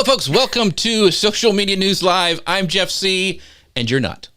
folks. Welcome to Social Media News Live. I'm Jeff C., and you're not.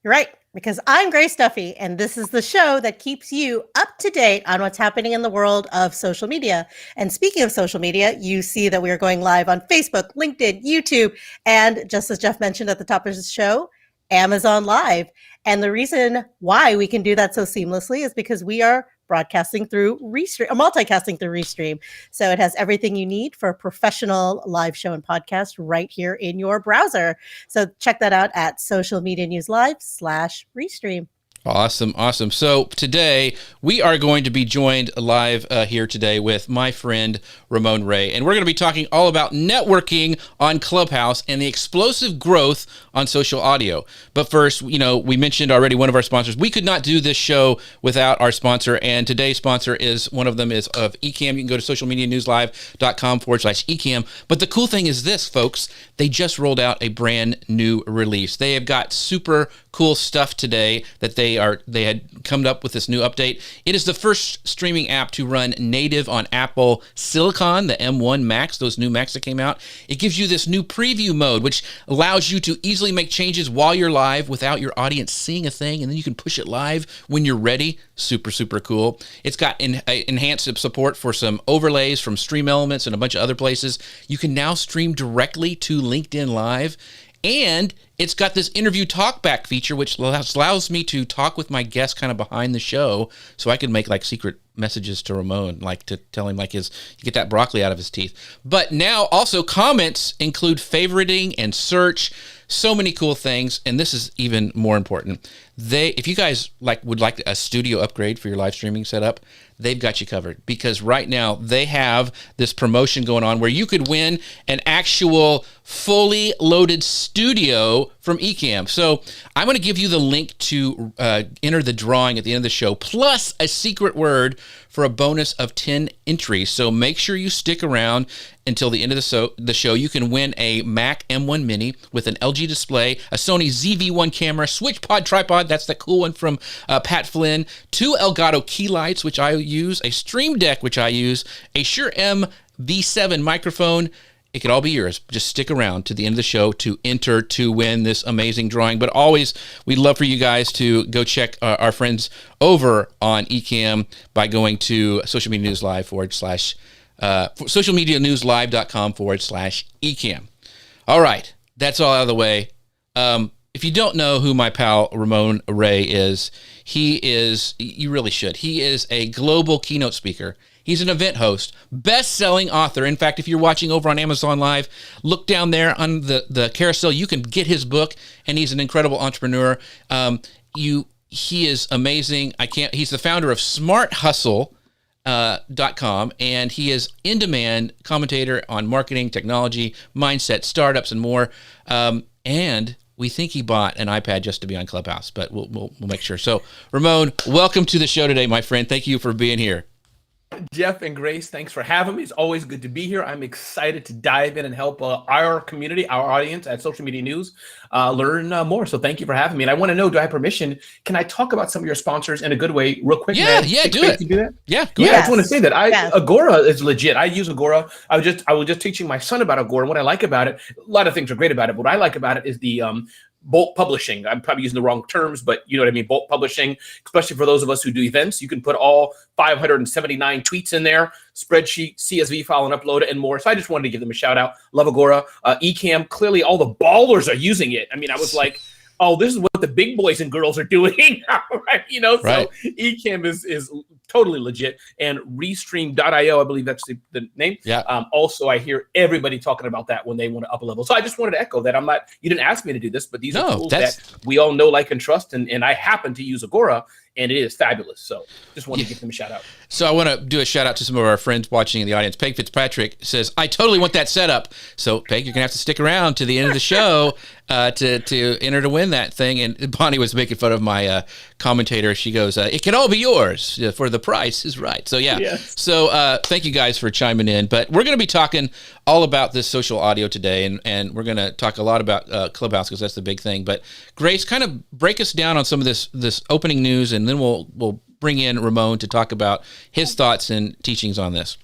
You're right, because I'm Grace Duffy, and this is the show that keeps you up to date on what's happening in the world of social media. And speaking of social media, you see that we are going live on Facebook, LinkedIn, YouTube, and just as Jeff mentioned at the top of the show, Amazon Live. And the reason why we can do that so seamlessly is because we are broadcasting through Restream, or multicasting through Restream. So it has everything you need for a professional live show and podcast right here in your browser. So check that out at socialmedianewslive.com/Restream. Awesome. So today we are going to be joined live here today with my friend Raymond Ray, and we're going to be talking all about networking on Clubhouse and the explosive growth on social audio. But first, we mentioned already one of our sponsors. We could not do this show without our sponsor, and today's sponsor is one of them is of Ecamm. You can go to socialmedianewslive.com/Ecamm. But the cool thing is this, folks, they just rolled out a brand new release. They have got super cool stuff today that they had come up with this new update. It is the first streaming app to run native on Apple Silicon, the M1 Macs, those new Macs that came out. It gives you this new preview mode, which allows you to easily make changes while you're live without your audience seeing a thing, and then you can push it live when you're ready. Super cool. It's got enhanced support for some overlays from Stream Elements and a bunch of other places. You can now stream directly to LinkedIn Live. And it's got this interview talkback feature, which allows me to talk with my guests kind of behind the show, so I can make like secret messages to Ramon, like to tell him like get that broccoli out of his teeth. But now also comments include favoriting and search, so many cool things, and this is even more important. If you guys would like a studio upgrade for your live streaming setup, they've got you covered, because right now they have this promotion going on where you could win an actual fully loaded studio from Ecamm. So I'm going to give you the link to enter the drawing at the end of the show, plus a secret word for a bonus of 10 entries. So make sure you stick around until the end of the show. You can win a Mac M1 Mini with an LG display, a Sony ZV-1 camera, SwitchPod tripod, that's the cool one from Pat Flynn, 2 Elgato key lights, which I use, a Stream Deck, which I use, a Shure M V7 microphone. It could all be yours. Just stick around to the end of the show to enter to win this amazing drawing. But always, we'd love for you guys to go check our friends over on Ecamm by going to socialmedianewslive.com/Ecamm. All right, that's all out of the way. If you don't know who my pal Raymond Ray is, you really should. He is a global keynote speaker. He's an event host, best-selling author. In fact, if you're watching over on Amazon Live, look down there on the carousel. You can get his book, and he's an incredible entrepreneur. He is amazing. He's the founder of SmartHustle.com, and he is in-demand commentator on marketing, technology, mindset, startups, and more. And we think he bought an iPad just to be on Clubhouse, but we'll make sure. So, Ramon, welcome to the show today, my friend. Thank you for being here. Jeff and Grace, thanks for having me. It's always good to be here. I'm excited to dive in and help our community, our audience at Social Media News learn more. So thank you for having me. And I want to know, do I have permission? Can I talk about some of your sponsors in a good way real quick? Yeah, do it. Do that? Yeah, go ahead. I just want to say that Agora is legit. I use Agora. I was just teaching my son about Agora. What I like about it, a lot of things are great about it. But what I like about it is the bulk publishing. I'm probably using the wrong terms, but you know what I mean. Bulk publishing, especially for those of us who do events, you can put all 579 tweets in there, spreadsheet, CSV file, and upload it and more. So I just wanted to give them a shout out. Love Agora. Ecamm, clearly all the ballers are using it. I mean, I was like, oh, this is what the big boys and girls are doing now, right? So Ecamm is totally legit. And Restream.io, I believe that's the name. Yeah. Also, I hear everybody talking about that when they want to up a level. So I just wanted to echo that. You didn't ask me to do this, but these are tools that we all know, like, and trust. And I happen to use Agora, and it is fabulous. So just wanted to give them a shout out. So I want to do a shout out to some of our friends watching in the audience. Peg Fitzpatrick says, I totally want that setup. So Peg, you're going to have to stick around to the end of the show to enter to win that thing. And Bonnie was making fun of my commentator. She goes, it can all be yours for the price is right. So yeah. Yes. So thank you guys for chiming in. But we're going to be talking all about this social audio today. And we're going to talk a lot about Clubhouse because that's the big thing. But Grace, kind of break us down on some of this opening news, and then we'll bring in Ramon to talk about his thoughts and teachings on this.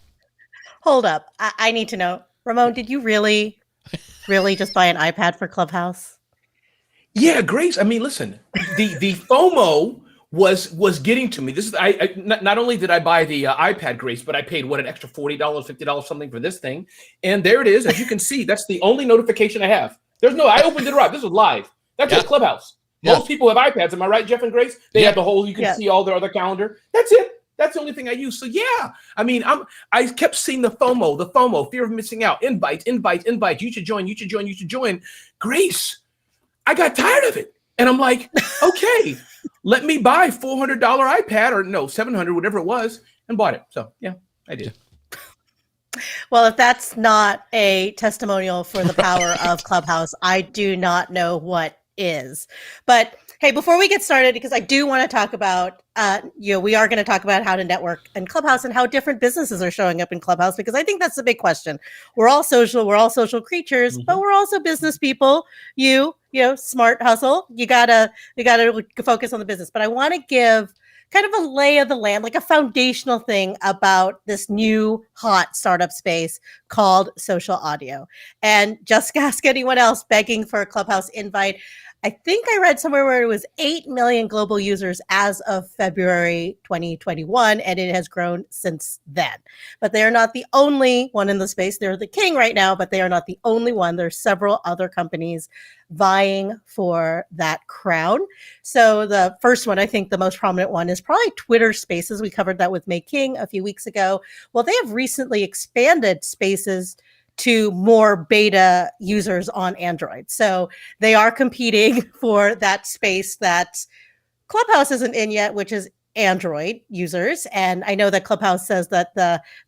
Hold up. I need to know. Ramon, did you really just buy an iPad for Clubhouse? Yeah, Grace. I mean, listen, the FOMO was getting to me. This is not only did I buy the iPad, Grace, but I paid an extra $40, $50 something for this thing, and there it is. As you can see, that's the only notification I have. I opened it up. This was live. That's just Clubhouse. Yeah. Most people have iPads. Am I right, Jeff and Grace? They have the whole. You can see all their other calendar. That's it. That's the only thing I use. So yeah, I mean, I kept seeing the FOMO, fear of missing out, invites. You should join. Grace, I got tired of it. And I'm like, okay, let me buy $400 iPad or no, $700, whatever it was, and bought it. So yeah, I did. Well, if that's not a testimonial for the power of Clubhouse, I do not know what is. But hey, before we get started, because I do want to talk about, we are going to talk about how to network in Clubhouse and how different businesses are showing up in Clubhouse, because I think that's the big question. We're all social creatures, but we're also business people. You know, smart hustle. You gotta focus on the business. But I want to give kind of a lay of the land, like a foundational thing about this new hot startup space called social audio. And just ask anyone else begging for a Clubhouse invite. I think I read somewhere where it was 8 million global users as of February 2021, and it has grown since then. But they are not the only one in the space. They're the king right now, but they are not the only one. There's several other companies vying for that crown. So the first one, I think the most prominent one, is probably Twitter Spaces. We covered that with May King a few weeks ago. Well, they have recently expanded Spaces to more beta users on Android. So they are competing for that space that Clubhouse isn't in yet, which is Android users. And I know that Clubhouse says that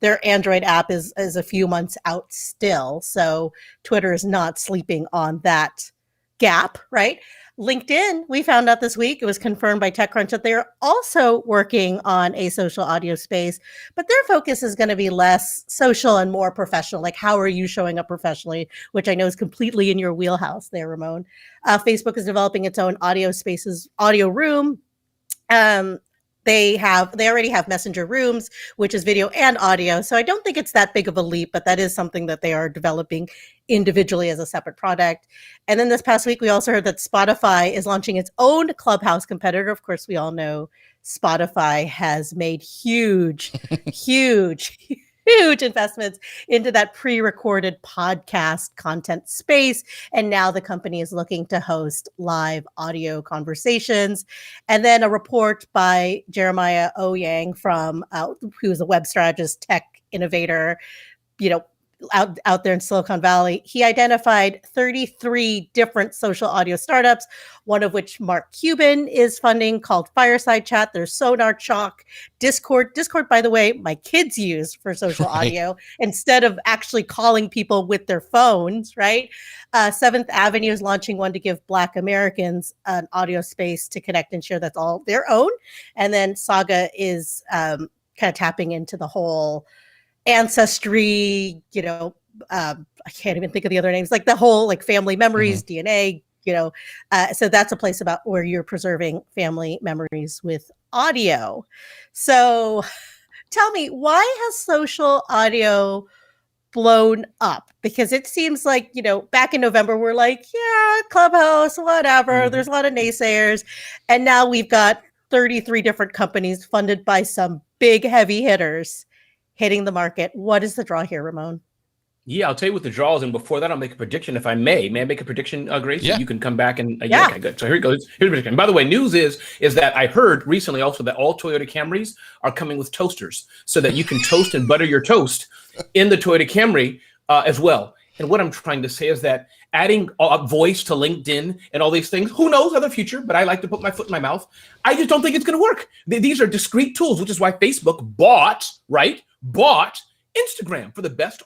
their Android app is a few months out still. So Twitter is not sleeping on that gap, right? LinkedIn, we found out this week, it was confirmed by TechCrunch that they're also working on a social audio space, but their focus is going to be less social and more professional. Like, how are you showing up professionally, which I know is completely in your wheelhouse there, Ramon. Facebook is developing its own audio spaces, audio room. They already have Messenger Rooms, which is video and audio. So I don't think it's that big of a leap, but that is something that they are developing individually as a separate product. And then this past week, we also heard that Spotify is launching its own Clubhouse competitor. Of course, we all know Spotify has made huge investments into that pre-recorded podcast content space. And now the company is looking to host live audio conversations. And then a report by Jeremiah Ouyang from who's a web strategist, tech innovator, out there in Silicon Valley. He identified 33 different social audio startups, one of which Mark Cuban is funding, called Fireside Chat. There's Sonar, Chalk, Discord. Discord, by the way, my kids use for social audio instead of actually calling people with their phones, right? Seventh Avenue is launching one to give Black Americans an audio space to connect and share that's all their own. And then Saga is kind of tapping into the whole ancestry, I can't even think of the other names, like the whole like family memories, DNA, so that's a place about where you're preserving family memories with audio. So tell me, why has social audio blown up? Because it seems like, back in November, we're like, yeah, Clubhouse, whatever. There's a lot of naysayers. And now we've got 33 different companies funded by some big heavy hitters hitting the market. What is the draw here, Ramon? Yeah, I'll tell you what the draw is, and before that, I'll make a prediction if I may. May I make a prediction, Grace? Yeah. You can come back and okay, good. So here it goes. Here's the prediction. By the way, news is that I heard recently also that all Toyota Camrys are coming with toasters, so that you can toast and butter your toast in the Toyota Camry as well. And what I'm trying to say is that adding voice to LinkedIn and all these things, who knows how the future, but I like to put my foot in my mouth. I just don't think it's going to work. These are discrete tools, which is why Facebook bought Instagram for the best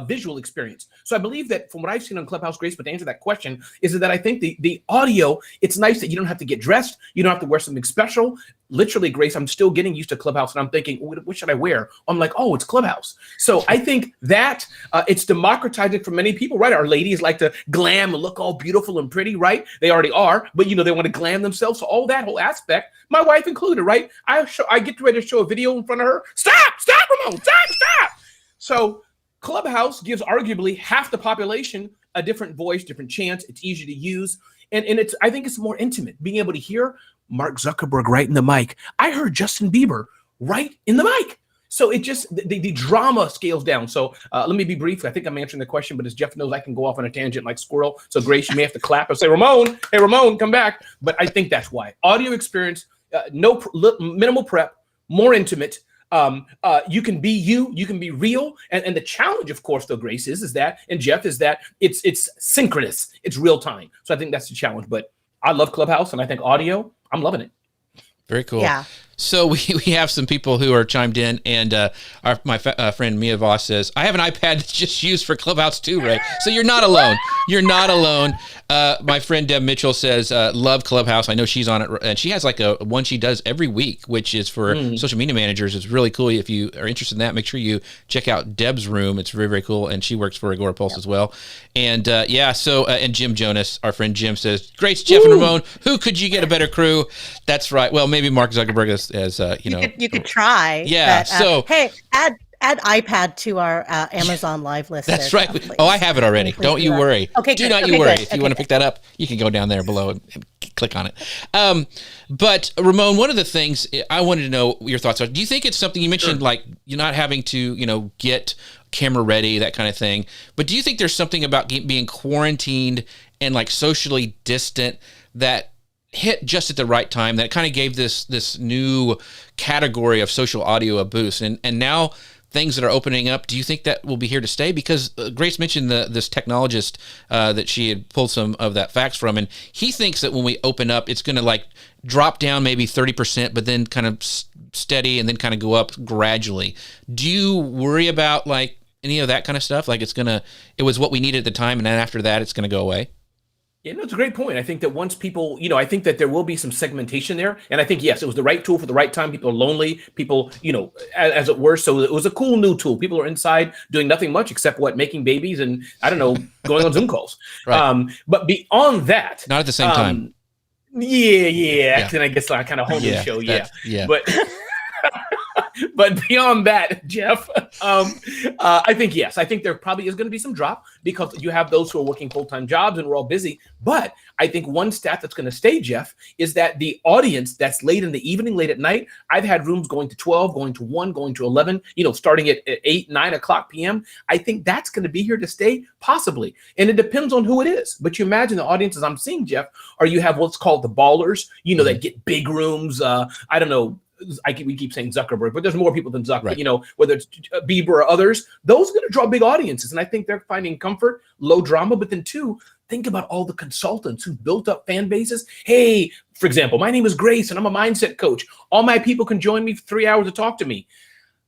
visual experience. So I believe that from what I've seen on Clubhouse, Grace, but to answer that question, is that I think the audio, it's nice that you don't have to get dressed. You don't have to wear something special. Literally, Grace, I'm still getting used to Clubhouse, and I'm thinking, what should I wear? I'm like, oh, it's Clubhouse. So I think that it's democratizing for many people, right? Our ladies like to glam and look all beautiful and pretty, right? They already are, but they want to glam themselves. So all that whole aspect, my wife included, right? I get ready to show a video in front of her. Stop, Ramon, stop. So Clubhouse gives arguably half the population a different voice, different chance. It's easy to use. And it's, I think it's more intimate, being able to hear Mark Zuckerberg right in the mic. I heard Justin Bieber right in the mic. So it just, the drama scales down. So let me be brief. I think I'm answering the question, but as Jeff knows, I can go off on a tangent like squirrel. So Grace, you may have to clap and say, Ramon, hey, Ramon, come back. But I think that's why. Audio experience, minimal prep, more intimate. You can be you can be real. And the challenge, of course, though, Grace, is that, and Jeff, is that it's synchronous. It's real time. So I think that's the challenge. But I love Clubhouse, and I think audio, I'm loving it. Very cool. Yeah. So we have some people who are chimed in, and my friend Mia Voss says, I have an iPad that's just used for Clubhouse too, Ray. So you're not alone. You're not alone. My friend Deb Mitchell says, love Clubhouse. I know she's on it, and she has like a one she does every week, which is for social media managers. It's really cool. If you are interested in that, make sure you check out Deb's room. It's very, very cool, and she works for Agora Pulse as well. And and Jim Jonas, our friend Jim, says, Grace, Jeff, and Ramon, who could you get a better crew? That's right. Well, maybe Mark Zuckerberg you could try. Yeah. But, hey, add iPad to our Amazon Live list. That's there, right. Jeff, I have it already. Don't you worry. Okay. Do not you worry. If you want to pick that up, you can go down there below and click on it. But Ramon, one of the things I wanted to know your thoughts on. Do you think it's something you mentioned, like you're not having to, get camera ready, that kind of thing? But do you think there's something about being quarantined and like socially distant that hit just at the right time that kind of gave this new category of social audio a boost, and now things that are opening up, do you think that will be here to stay? Because Grace mentioned this technologist that she had pulled some of that facts from, and he thinks that when we open up, it's going to like drop down maybe 30%, but then kind of steady and then kind of go up gradually. Do you worry about like any of that kind of stuff? Like it was what we needed at the time, and then after that, it's going to go away? Yeah, no, it's a great point. I think that once people, I think that there will be some segmentation there. And I think, yes, it was the right tool for the right time. People are lonely, people, as it were. So it was a cool new tool. People are inside doing nothing much except making babies and, I don't know, going on Zoom calls. Right. But beyond that. Not at the same time. Yeah. And I guess I kind of honed the show. Yeah. But beyond that, Jeff, I think, yes, I think there probably is going to be some drop because you have those who are working full-time jobs and we're all busy. But I think one stat that's going to stay, Jeff, is that the audience that's late in the evening, late at night, I've had rooms going to 12, going to 1, going to 11, starting at 8, 9 o'clock p.m. I think that's going to be here to stay, possibly. And it depends on who it is. But you imagine the audiences I'm seeing, Jeff, or you have what's called the ballers, that get big rooms. I don't know. We keep saying Zuckerberg, but there's more people than Zuckerberg, right. Whether it's Bieber or others, those are going to draw big audiences. And I think they're finding comfort, low drama. But then two, think about all the consultants who built up fan bases. Hey, for example, my name is Grace and I'm a mindset coach. All my people can join me for 3 hours to talk to me.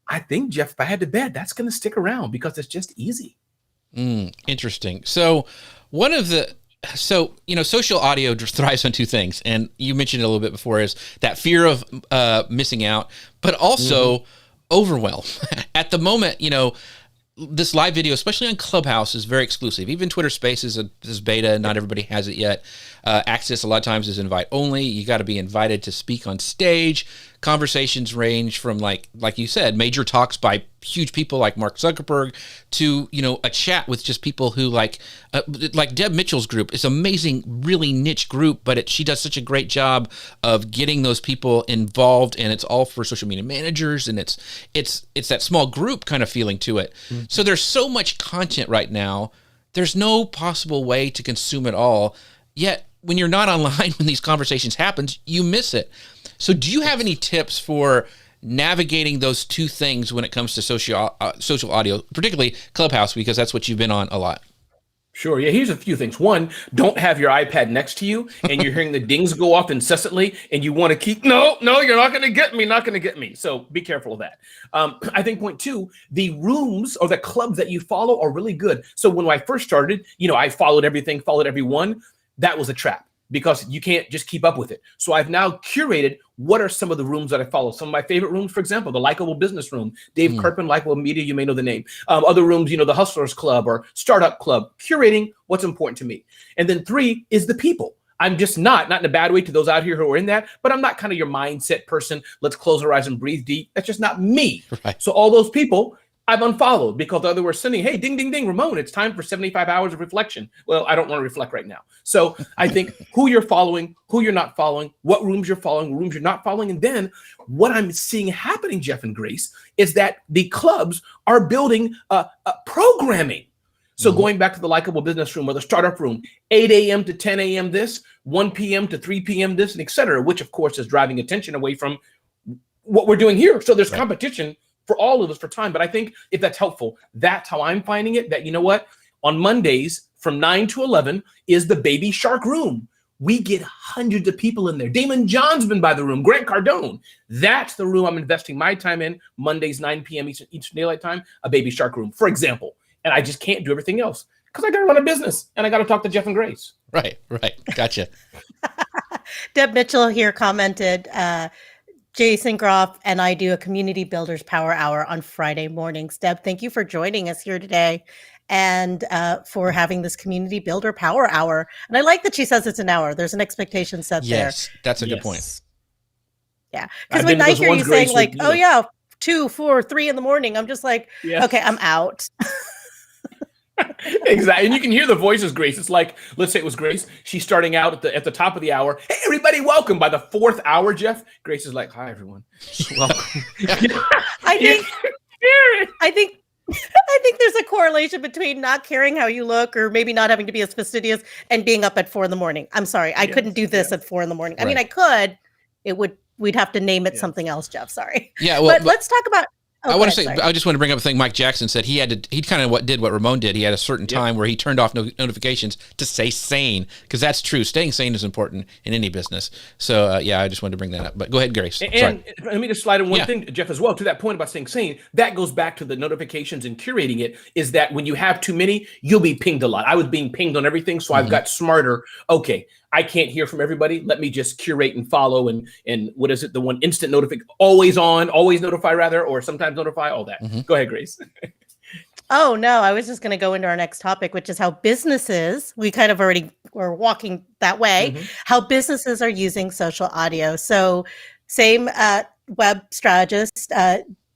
I think, Jeff, if I had to bet, that's going to stick around because it's just easy. Interesting. So social audio thrives on two things, and you mentioned it a little bit before, is that fear of missing out, but also overwhelm. At the moment, this live video, especially on Clubhouse, is very exclusive. Even Twitter Spaces is beta. Not everybody has it yet. Access a lot of times is invite only. You got to be invited to speak on stage. Conversations range from like you said, major talks by huge people like Mark Zuckerberg to, a chat with just people who like Deb Mitchell's group. It's amazing, really niche group, but she does such a great job of getting those people involved, and it's all for social media managers, and it's that small group kind of feeling to it. Mm-hmm. So there's so much content right now. There's no possible way to consume it all. Yet when you're not online, when these conversations happen, you miss it. So do you have any tips for navigating those two things when it comes to social audio, particularly Clubhouse, because that's what you've been on a lot? Sure. Yeah. Here's a few things. One, don't have your iPad next to you and you're hearing the dings go off incessantly and you want to keep, no, you're not going to get me, not going to get me. So be careful of that. I think point two, the rooms or the clubs that you follow are really good. So when I first started, I followed everything, followed everyone. That was a trap, because you can't just keep up with it. So I've now curated what are some of the rooms that I follow. Some of my favorite rooms, for example, the Likeable Business Room, Dave Kirpin, Likeable Media, you may know the name. Other rooms, the Hustlers Club or Startup Club, curating what's important to me. And then three is the people. I'm just not in a bad way to those out here who are in that, but I'm not kind of your mindset person. Let's close our eyes and breathe deep. That's just not me. Right. So all those people, I've unfollowed because the other were sending, hey, ding, ding, ding, Ramon, it's time for 75 hours of reflection. Well, I don't want to reflect right now. So I think who you're following, who you're not following, what rooms you're following, rooms you're not following. And then what I'm seeing happening, Jeff and Grace, is that the clubs are building programming. So going back to the likable business room or the startup room, 8 a.m. to 10 a.m. this, 1 p.m. to 3 p.m. this, and et cetera, which of course is driving attention away from what we're doing here. So there's competition for all of us for time. But I think if that's helpful, that's how I'm finding it, that, you know what, on Mondays from 9 to 11 is the Baby Shark room. We get hundreds of people in there. Damon John's been by the room, Grant Cardone. That's the room I'm investing my time in, Mondays, 9 p.m. Eastern Daylight Time, a Baby Shark room, for example. And I just can't do everything else because I got to run a business and I got to talk to Jeff and Grace. Right. Gotcha. Deb Mitchell here commented, Jason Groff and I do a Community Builders Power Hour on Friday mornings. Deb, thank you for joining us here today and for having this Community Builder Power Hour. And I like that she says it's an hour. There's an expectation set there. Yes, that's a good point. Yeah, because when I hear you saying like, oh yeah, 2, 4, 3 in the morning, I'm just like, okay, I'm out. Exactly. And you can hear the voices, Grace. It's like, let's say it was Grace. She's starting out at the top of the hour. Hey, everybody, welcome. By the 4th hour, Jeff, Grace is like, hi, everyone. Welcome. I think there's a correlation between not caring how you look or maybe not having to be as fastidious and being up at 4 a.m. I'm sorry. I couldn't do this at 4 a.m. I mean, I could. We'd have to name it something else, Jeff. Sorry. Yeah. Well, but let's talk about. I want to say, I just want to bring up a thing Mike Jackson said. He kind of did what Ramon did. He had a certain time where he turned off notifications to stay sane, because that's true. Staying sane is important in any business. So, I just wanted to bring that up. But go ahead, Grace. And let me just slide in one thing, Jeff, as well, to that point about staying sane. That goes back to the notifications and curating it, is that when you have too many, you'll be pinged a lot. I was being pinged on everything, so I've got smarter. Okay, I can't hear from everybody. Let me just curate and follow and what is it? The one instant notification, always notify rather, or sometimes notify, all that. Go ahead, Grace. Oh, no, I was just going to go into our next topic, which is how businesses, we kind of already were walking that way, how businesses are using social audio. So same web strategist,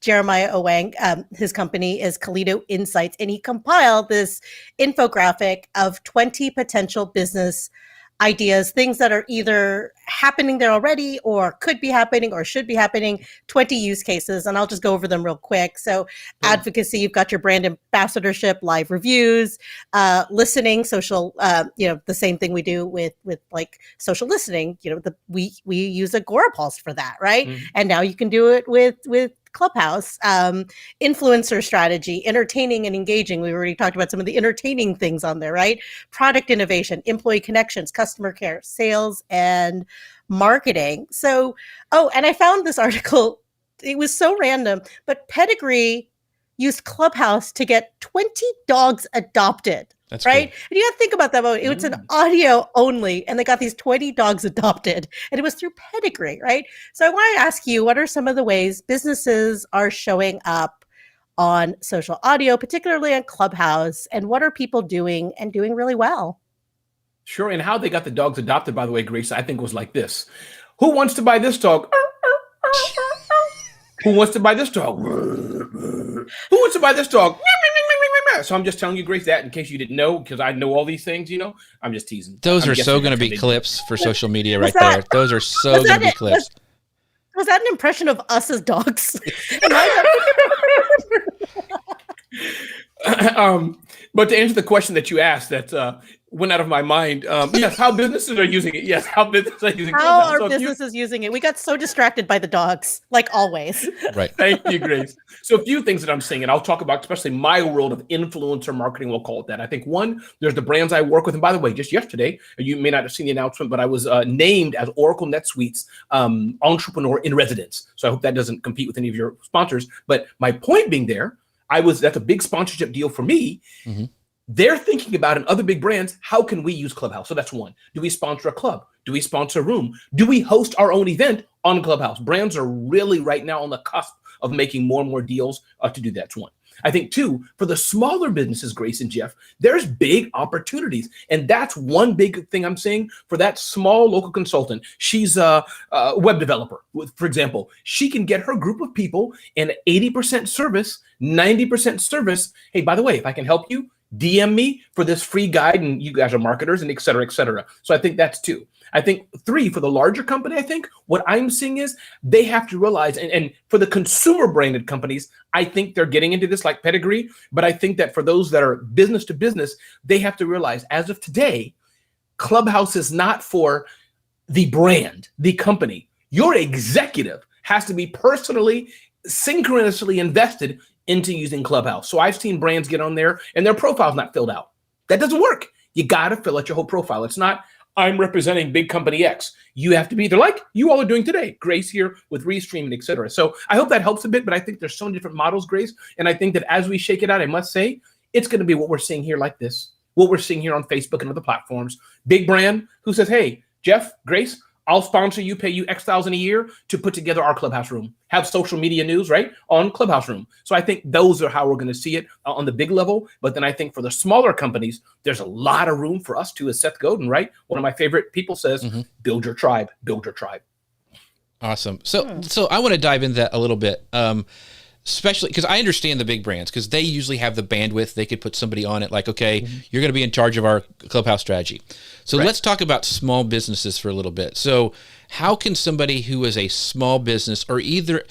Jeremiah Owang, his company is Kalido Insights, and he compiled this infographic of 20 potential business ideas, things that are either happening there already or could be happening or should be happening, 20 use cases. And I'll just go over them real quick. So advocacy, you've got your brand ambassadorship, live reviews, listening, social, the same thing we do with like social listening, we use Agora Pulse for that, right? And now you can do it with Clubhouse, influencer strategy, entertaining and engaging. We already talked about some of the entertaining things on there, right? Product innovation, employee connections, customer care, sales, and marketing. So, and I found this article. It was so random, but Pedigree used Clubhouse to get 20 dogs adopted. That's right. Cool. And you have to think about that moment. It was an audio only, and they got these 20 dogs adopted, and it was through Pedigree, right? So I want to ask you, what are some of the ways businesses are showing up on social audio, particularly on Clubhouse, and what are people doing and doing really well? Sure. And how they got the dogs adopted, by the way, Grace, I think was like this. Who wants to buy this dog? Who wants to buy this dog? Who wants to buy this dog? So I'm just telling you, Grace, that in case you didn't know, because I know all these things, I'm just teasing. Those are so going to be clips for social media right there. Those are so going to be clips. Was that an impression of us as dogs? But to answer the question that you asked, that went out of my mind. Yes, how businesses are using it. Yes, how businesses are using it. How are businesses using it? We got so distracted by the dogs, like always. Right. Thank you, Grace. So a few things that I'm seeing, and I'll talk about especially my world of influencer marketing, we'll call it that. I think one, there's the brands I work with. And by the way, just yesterday, you may not have seen the announcement, but I was named as Oracle NetSuite's entrepreneur in residence. So I hope that doesn't compete with any of your sponsors. But my point being there, that's a big sponsorship deal for me. They're thinking about, in other big brands, how can we use Clubhouse? So that's one. Do we sponsor a club? Do we sponsor a room? Do we host our own event on Clubhouse? Brands are really right now on the cusp of making more and more deals to do that. That's one. I think two, for the smaller businesses, Grace and Jeff, there's big opportunities. And that's one big thing I'm seeing for that small local consultant. She's a web developer, for example. She can get her group of people in 80% service, 90% service. Hey, by the way, if I can help you, DM me for this free guide, and you guys are marketers, and et cetera, et cetera. So I think that's two. I think three, for the larger company, I think what I'm seeing is they have to realize, and for the consumer branded companies, I think they're getting into this like Pedigree, but I think that for those that are business to business, they have to realize as of today, Clubhouse is not for the brand, the company. Your executive has to be personally, synchronously invested into using Clubhouse. So I've seen brands get on there and their profile's not filled out. That doesn't work. You got to fill out your whole profile. It's not, I'm representing big company X. You have to be either like you all are doing today, Grace here with Restream and et cetera. So I hope that helps a bit, but I think there's so many different models, Grace. And I think that as we shake it out, I must say, it's going to be what we're seeing here like this, what we're seeing here on Facebook and other platforms. Big brand who says, hey, Jeff, Grace, I'll sponsor you, pay you X thousand a year to put together our Clubhouse room, have social media news, right, on Clubhouse room. So I think those are how we're going to see it on the big level. But then I think for the smaller companies, there's a lot of room for us to, as Seth Godin, right? One of my favorite people says, build your tribe, build your tribe. Awesome. So I want to dive into that a little bit. Especially because I understand the big brands because they usually have the bandwidth. They could put somebody on it like, okay, you're going to be in charge of our Clubhouse strategy. So let's talk about small businesses for a little bit. So how can somebody who is a small business or either,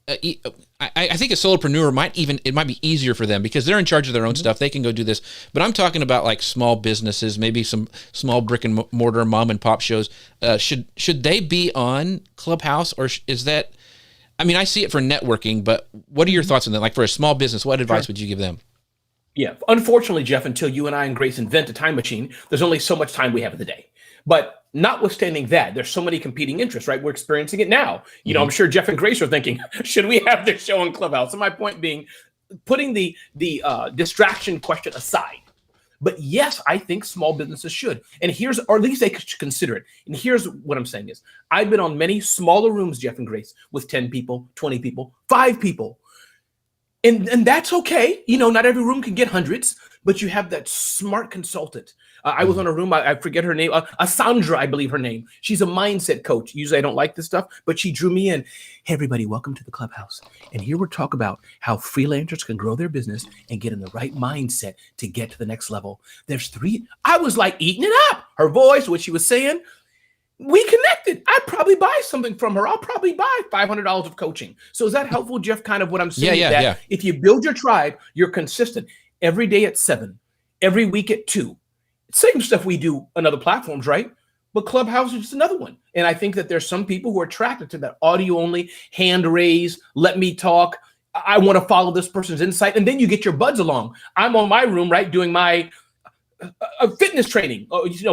I think a solopreneur might be easier for them because they're in charge of their own stuff. They can go do this. But I'm talking about like small businesses, maybe some small brick and mortar mom and pop shows. Should they be on Clubhouse or is that, I mean, I see it for networking, but what are your thoughts on that? Like for a small business, what advice would you give them? Yeah, unfortunately, Jeff, until you and I and Grace invent a time machine, there's only so much time we have in the day. But notwithstanding that, there's so many competing interests, right? We're experiencing it now. You know, I'm sure Jeff and Grace are thinking, should we have this show on Clubhouse? So my point being, putting the distraction question aside. But yes, I think small businesses should. And here's, or at least they should consider it. And here's what I'm saying is, I've been on many smaller rooms, Jeff and Grace, with 10 people, 20 people, 5 people. And that's okay. You know, not every room can get hundreds, but you have that smart consultant. I was on a room, I forget her name, Sandra, I believe her name. She's a mindset coach. Usually I don't like this stuff, but she drew me in. Hey, everybody, welcome to the Clubhouse. And here we're talking about how freelancers can grow their business and get in the right mindset to get to the next level. There's 3. I was like eating it up. Her voice, what she was saying, we connected. I'd probably buy something from her. I'll probably buy $500 of coaching. So is that helpful, Jeff? Kind of what I'm saying. Yeah. If you build your tribe, you're consistent every day at 7, every week at 2. Same stuff we do on other platforms, right? But Clubhouse is just another one. And I think that there's some people who are attracted to that audio only, hand raise, let me talk. I want to follow this person's insight. And then you get your buds along. I'm on my room, right, doing my fitness training,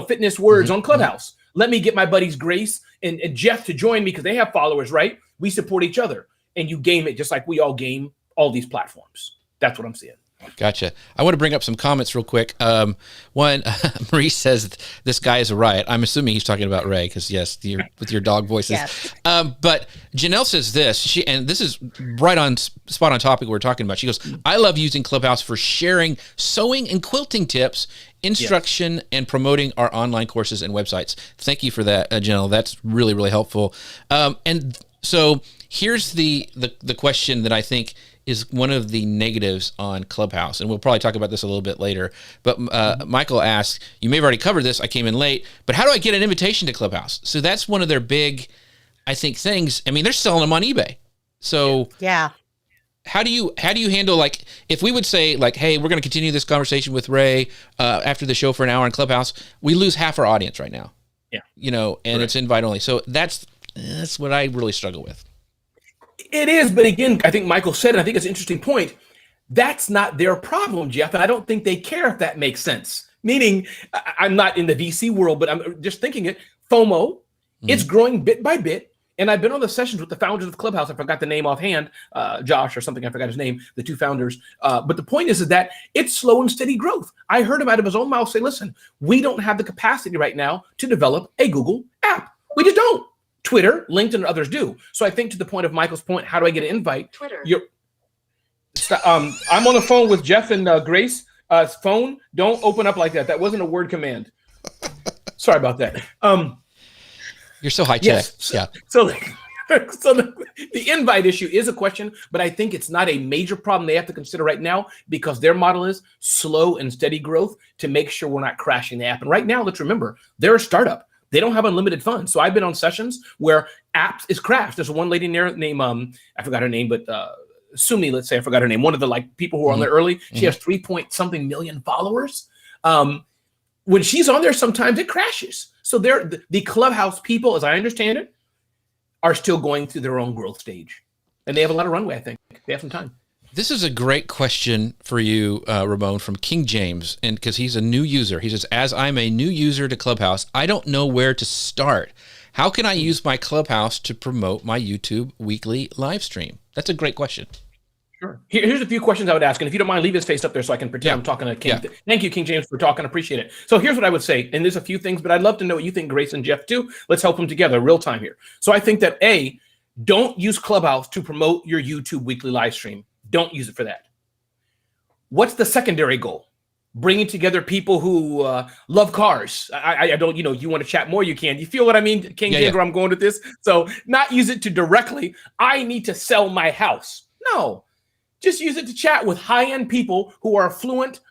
fitness words on Clubhouse. Let me get my buddies Grace and Jeff to join me because they have followers, right? We support each other. And you game it just like we all game all these platforms. That's what I'm seeing. Gotcha. I want to bring up some comments real quick. One, Marie says this guy is a riot. I'm assuming he's talking about Ray because yes, with your dog voices. Yes. But Janelle says this, and this is right on spot on topic we're talking about. She goes, I love using Clubhouse for sharing sewing and quilting tips, instruction, and promoting our online courses and websites. Thank you for that, Janelle. That's really, really helpful. And so here's the question that I think is one of the negatives on Clubhouse. And we'll probably talk about this a little bit later. But Michael asks, you may have already covered this. I came in late, but how do I get an invitation to Clubhouse? So that's one of their big, I think, things. I mean, they're selling them on eBay. So yeah. How do you handle, like, if we would say, like, hey, we're going to continue this conversation with Ray after the show for an hour on Clubhouse, we lose half our audience right now. Yeah. You know, and it's invite only. So that's what I really struggle with. It is, but again, I think Michael said, and I think it's an interesting point, that's not their problem, Jeff, and I don't think they care if that makes sense. Meaning, I'm not in the VC world, but I'm just thinking it, FOMO, it's growing bit by bit, and I've been on the sessions with the founders of Clubhouse, I forgot the name offhand, Josh or something, I forgot his name, the 2 founders, but the point is that it's slow and steady growth. I heard him out of his own mouth say, listen, we don't have the capacity right now to develop a Google app. We just don't. Twitter, LinkedIn, and others do. So I think to the point of Michael's point, how do I get an invite? Twitter. I'm on the phone with Jeff and Grace. Phone, don't open up like that. That wasn't a word command. Sorry about that. You're so high tech. Yes. Yeah. So the invite issue is a question, but I think it's not a major problem they have to consider right now because their model is slow and steady growth to make sure we're not crashing the app. And right now, let's remember, they're a startup. They don't have unlimited funds. So I've been on sessions where apps is crashed. There's one lady in there named, I forgot her name, but Sumi, let's say I forgot her name. One of the people who are on there early. She has 3-point-something million followers. When she's on there, sometimes it crashes. So the Clubhouse people, as I understand it, are still going through their own growth stage. And they have a lot of runway, I think. They have some time. This is a great question for you, Ramon, from King James, and because he's a new user. He says, as I'm a new user to Clubhouse, I don't know where to start. How can I use my Clubhouse to promote my YouTube weekly live stream? That's a great question. Sure. Here's a few questions I would ask. And if you don't mind, leave his face up there so I can pretend I'm talking to King. Yeah. Thank you, King James, for talking. Appreciate it. So here's what I would say. And there's a few things, but I'd love to know what you think, Grace and Jeff, too. Let's help them together real time here. So I think that, A, don't use Clubhouse to promote your YouTube weekly live stream. Don't use it for that. What's the secondary goal? Bringing together people who love cars. I don't, you want to chat more, you can. You feel what I mean, King James, where I'm going with this? So not use it to directly, I need to sell my house. No. Just use it to chat with high-end people who are affluent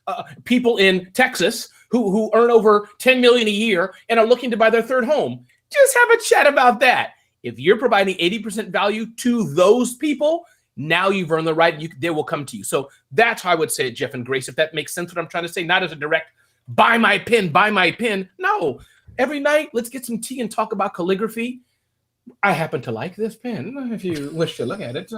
people in Texas who earn over $10 million a year and are looking to buy their third home. Just have a chat about that. If you're providing 80% value to those people, now you've earned the right. They will come to you. So that's how I would say it, Jeff and Grace, if that makes sense what I'm trying to say. Not as a direct, buy my pen, buy my pen. No. Every night, let's get some tea and talk about calligraphy. I happen to like this pen, if you wish to look at it.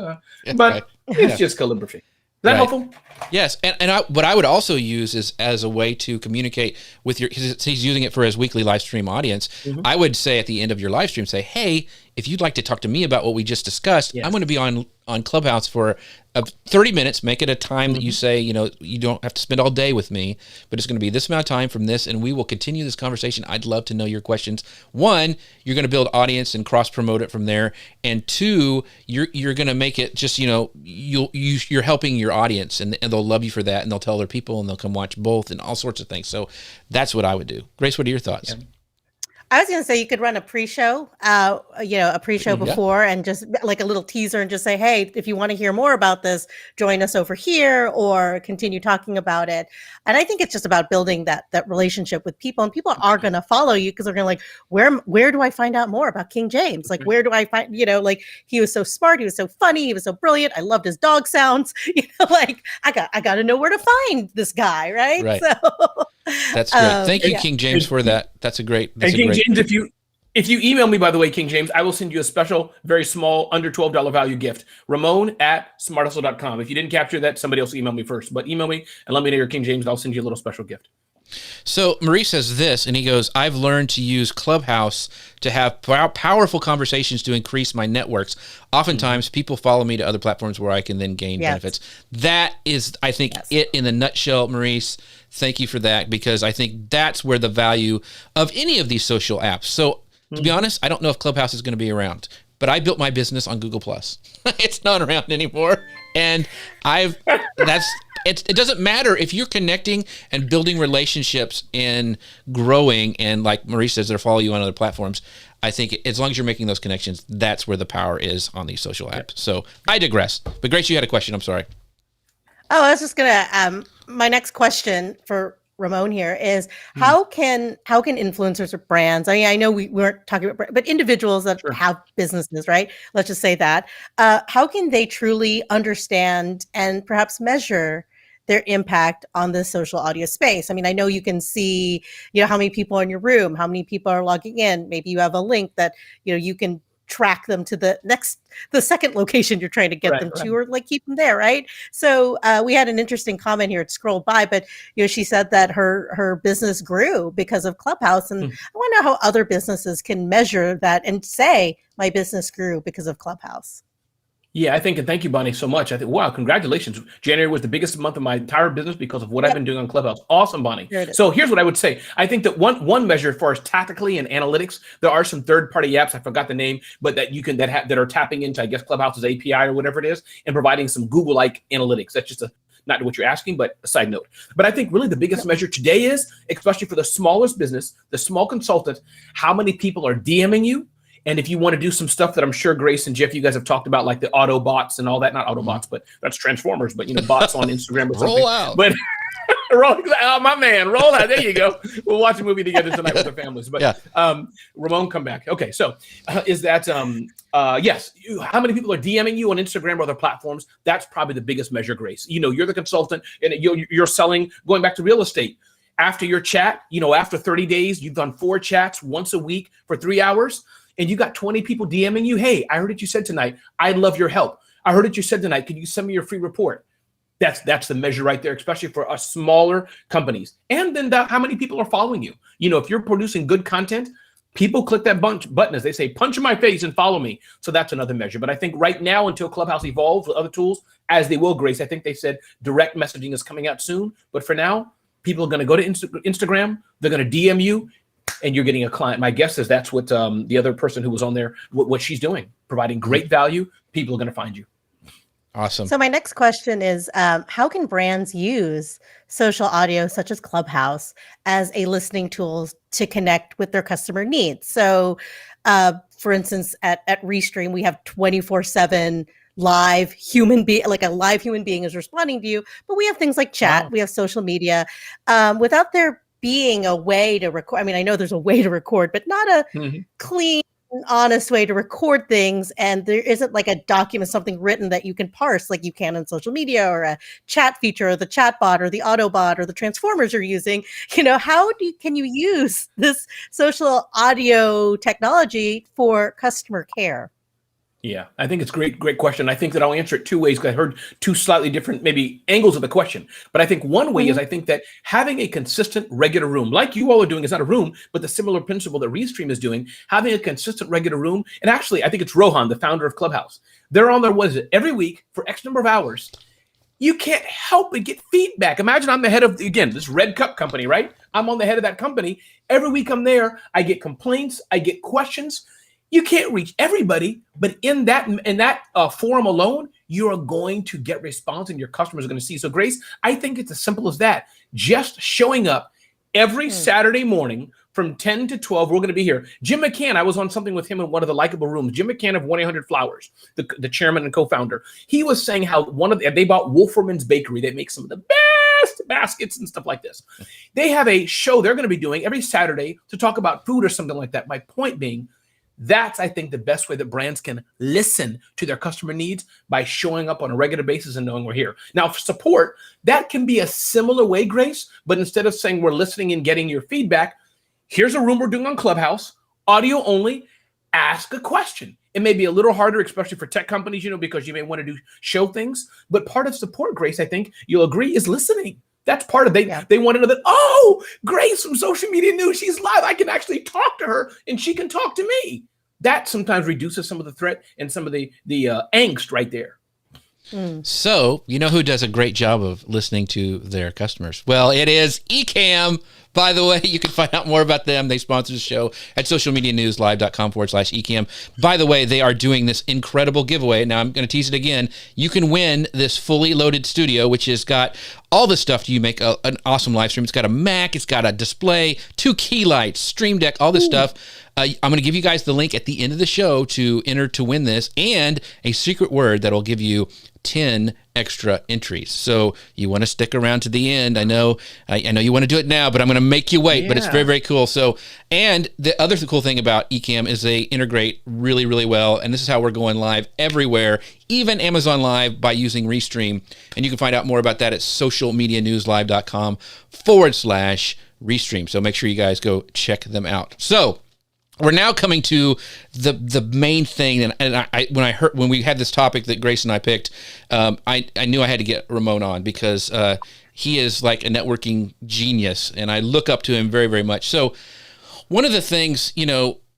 But it's just calligraphy. Is that helpful? Yes. And what I would also use is as a way to communicate with he's using it for his weekly live stream audience. I would say at the end of your live stream, say, hey, if you'd like to talk to me about what we just discussed, I'm going to be on Clubhouse for 30 minutes. Make it a time that you say, you don't have to spend all day with me, but it's going to be this amount of time from this, and we will continue this conversation. I'd love to know your questions. One, you're going to build audience and cross-promote it from there. And two, you're going to make it just, you're helping your audience, and they'll love you for that, and they'll tell their people, and they'll come watch both, and all sorts of things. So that's what I would do. Grace, what are your thoughts? Yeah. I was going to say you could run a pre-show, a pre-show before and just like a little teaser and just say, hey, if you want to hear more about this, join us over here or continue talking about it. And I think it's just about building that relationship with people, and people are going to follow you because they're going to where do I find out more about King James? Like, where do I find, he was so smart. He was so funny. He was so brilliant. I loved his dog sounds, I got to know where to find this guy. Right. So that's great. Thank you, King James, for that. That's a great. James, if you email me, by the way, King James, I will send you a special, very small, under $12 value gift. Ramon@smarthustle.com. If you didn't capture that, somebody else email me first. But email me and let me know you're King James. I'll send you a little special gift. So Maurice says this, and he goes, I've learned to use Clubhouse to have powerful conversations to increase my networks. Oftentimes, people follow me to other platforms where I can then gain benefits. That is, I think, it in a nutshell, Maurice. Thank you for that, because I think that's where the value of any of these social apps. So to be honest, I don't know if Clubhouse is going to be around, but I built my business on Google+. It's not around anymore. And it doesn't matter if you're connecting and building relationships and growing, and like Maurice says, they'll follow you on other platforms. I think as long as you're making those connections, that's where the power is on these social apps. So I digress. But Grace, you had a question. I'm sorry. Oh, I was just gonna. My next question for Ramon here is how can influencers or brands? I mean, I know we weren't talking about, but individuals that have businesses, right? Let's just say that. How can they truly understand and perhaps measure their impact on the social audio space? I mean, I know you can see, how many people are in your room, how many people are logging in. Maybe you have a link that you can track them to the second location you're trying to get them to, or keep them there, right? So we had an interesting comment here. It scrolled by, but she said that her business grew because of Clubhouse, and I wonder how other businesses can measure that and say my business grew because of Clubhouse. Yeah, I think, and thank you, Bonnie, so much. I think, wow, congratulations. January was the biggest month of my entire business because of what I've been doing on Clubhouse. Awesome, Bonnie. So here's what I would say. I think that one measure as far as tactically and analytics, there are some third-party apps, I forgot the name, but that you can, that are tapping into, I guess, Clubhouse's API or whatever it is, and providing some Google-like analytics. That's just not what you're asking, but a side note. But I think really the biggest measure today is, especially for the smallest business, the small consultant, how many people are DMing you. And if you want to do some stuff that I'm sure Grace and Jeff, you guys have talked about, like the auto bots and all that, not Autobots, but that's Transformers, but bots on Instagram or something. Roll out. But oh, my man, roll out. There you go. We'll watch a movie together tonight with our families. But Ramon, come back. Okay, so is that yes? How many people are DMing you on Instagram or other platforms? That's probably the biggest measure, Grace. You're the consultant, and you're selling. Going back to real estate, after your chat, after 30 days, you've done 4 chats once a week for 3 hours. And you got 20 people DMing you, hey, I heard what you said tonight. I love your help. I heard what you said tonight. Could you send me your free report? That's the measure right there, especially for us smaller companies. And then how many people are following you? If you're producing good content, people click that button, as they say, punch in my face and follow me. So that's another measure. But I think right now, until Clubhouse evolves with other tools, as they will, Grace, I think they said direct messaging is coming out soon. But for now, people are going to go to Instagram. They're going to DM you. And you're getting a client. My guess is that's what the other person who was on there, what she's doing, providing great value. People are going to find you. Awesome. So my next question is, how can brands use social audio such as Clubhouse as a listening tool to connect with their customer needs? So, for instance, at Restream, we have 24/7 live human being, like a live human being is responding to you, but we have things like chat, we have social media, without there being a way to record. I mean, I know there's a way to record, but not a clean, honest way to record things. And there isn't like a document, something written that you can parse like you can on social media, or a chat feature, or the chat bot, or the Autobot, or the Transformers you're using. How can you use this social audio technology for customer care? Yeah, I think it's great question. I think that I'll answer it 2 ways, because I heard 2 slightly different maybe angles of the question. But I think one way is, I think that having a consistent regular room, like you all are doing, is not a room, but the similar principle that Restream is doing, having a consistent regular room. And actually, I think it's Rohan, the founder of Clubhouse. They're on there, every week for X number of hours. You can't help but get feedback. Imagine I'm the head of, again, this Red Cup company, right? I'm on the head of that company. Every week I'm there. I get complaints. I get questions. You can't reach everybody, but in that forum alone, you are going to get response, and your customers are going to see. So, Grace, I think it's as simple as that. Just showing up every Saturday morning from 10 to 12. We're going to be here. Jim McCann, I was on something with him in one of the likable rooms. Jim McCann of 1-800-Flowers, the chairman and co-founder. He was saying how they bought Wolferman's Bakery. They make some of the best baskets and stuff like this. They have a show they're going to be doing every Saturday to talk about food or something like that. My point being, that's, I think, the best way that brands can listen to their customer needs, by showing up on a regular basis and knowing we're here. Now, for support, that can be a similar way, Grace, but instead of saying we're listening and getting your feedback, here's a room we're doing on Clubhouse, audio only, ask a question. It may be a little harder, especially for tech companies, because you may want to show things, but part of support, Grace, I think you'll agree, is listening. That's part of they want to know that, oh, Grace from Social Media News, she's live. I can actually talk to her and she can talk to me. That sometimes reduces some of the threat and some of the angst right there. So, who does a great job of listening to their customers? Well, it is Ecamm. By the way, you can find out more about them. They sponsor the show at socialmedianewslive.com/Ecamm. By the way, they are doing this incredible giveaway. Now, I'm going to tease it again. You can win this fully loaded studio, which has got all the stuff to make an awesome live stream. It's got a Mac, it's got a display, 2 key lights, Stream Deck, all this stuff. I'm going to give you guys the link at the end of the show to enter to win this, and a secret word that will give you 10 extra entries. So you want to stick around to the end. I know you want to do it now, but I'm going to make you wait. But it's very, very cool. So, and the other cool thing about Ecamm is they integrate really, really well. And this is how we're going live everywhere, even Amazon Live, by using Restream. And you can find out more about that at socialmedianewslive.com/Restream. So make sure you guys go check them out. So we're now coming to the main thing, and when we had this topic that Grace and I picked, I knew I had to get Ramon on, because he is like a networking genius, and I look up to him very, very much. So one of the things,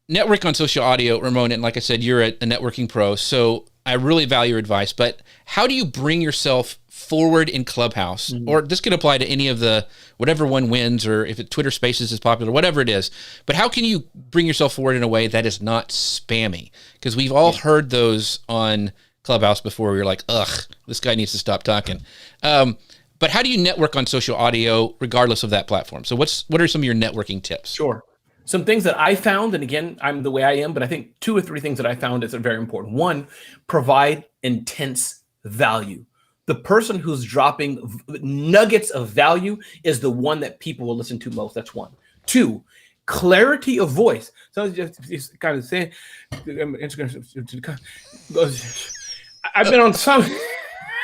network on social audio, Ramon, and like I said, you're a networking pro, so I really value your advice, but how do you bring yourself forward in Clubhouse? Or this could apply to any of the, whatever one wins, or if Twitter Spaces is popular, whatever it is. But how can you bring yourself forward in a way that is not spammy? Because we've all heard those on Clubhouse before where you're like, ugh, this guy needs to stop talking. But how do you network on social audio regardless of that platform? So what are some of your networking tips? Sure. Some things that I found, and again, I'm the way I am, but I think 2 or 3 things that I found is very important. 1, provide intense value. The person who's dropping nuggets of value is the one that people will listen to most. That's 1. 2, clarity of voice. So just kind of saying, I've been on some.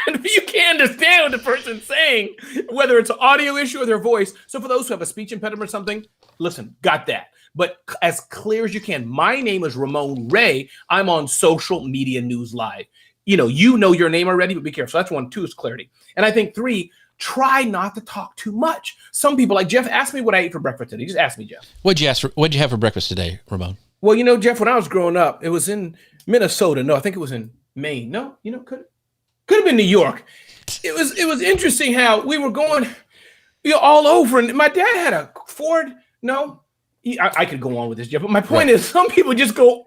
You can't understand what the person's saying, whether it's an audio issue or their voice. So for those who have a speech impediment or something, listen, got that. But as clear as you can, my name is Raymond Ray. I'm on Social Media News Live. You know your name already, but be careful. So that's 1. 2 is clarity. And I think 3, try not to talk too much. Some people, like Jeff, asked me what I ate for breakfast today. Just ask me, Jeff. What'd you have for breakfast today, Ramon? Well, Jeff, when I was growing up, it was in Minnesota. No, I think it was in Maine. No, could have been New York. It was interesting how we were going all over. And my dad had a Ford. No, I could go on with this, Jeff. But my point is some people just go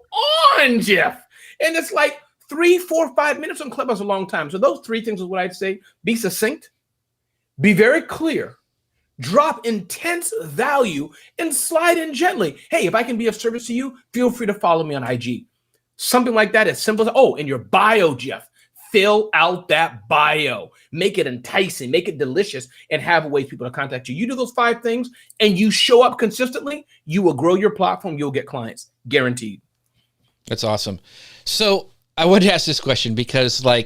on, Jeff. And it's like 3, 4, 5 minutes on Clubhouse is a long time. So those 3 things is what I'd say. Be succinct. Be very clear. Drop intense value and slide in gently. Hey, if I can be of service to you, feel free to follow me on IG. Something like that as simple as, in your bio, Jeff. Fill out that bio, make it enticing, make it delicious, and have ways people to contact you. You do those 5 things and you show up consistently, you will grow your platform. You'll get clients, guaranteed. That's awesome. So I wanted to ask this question because I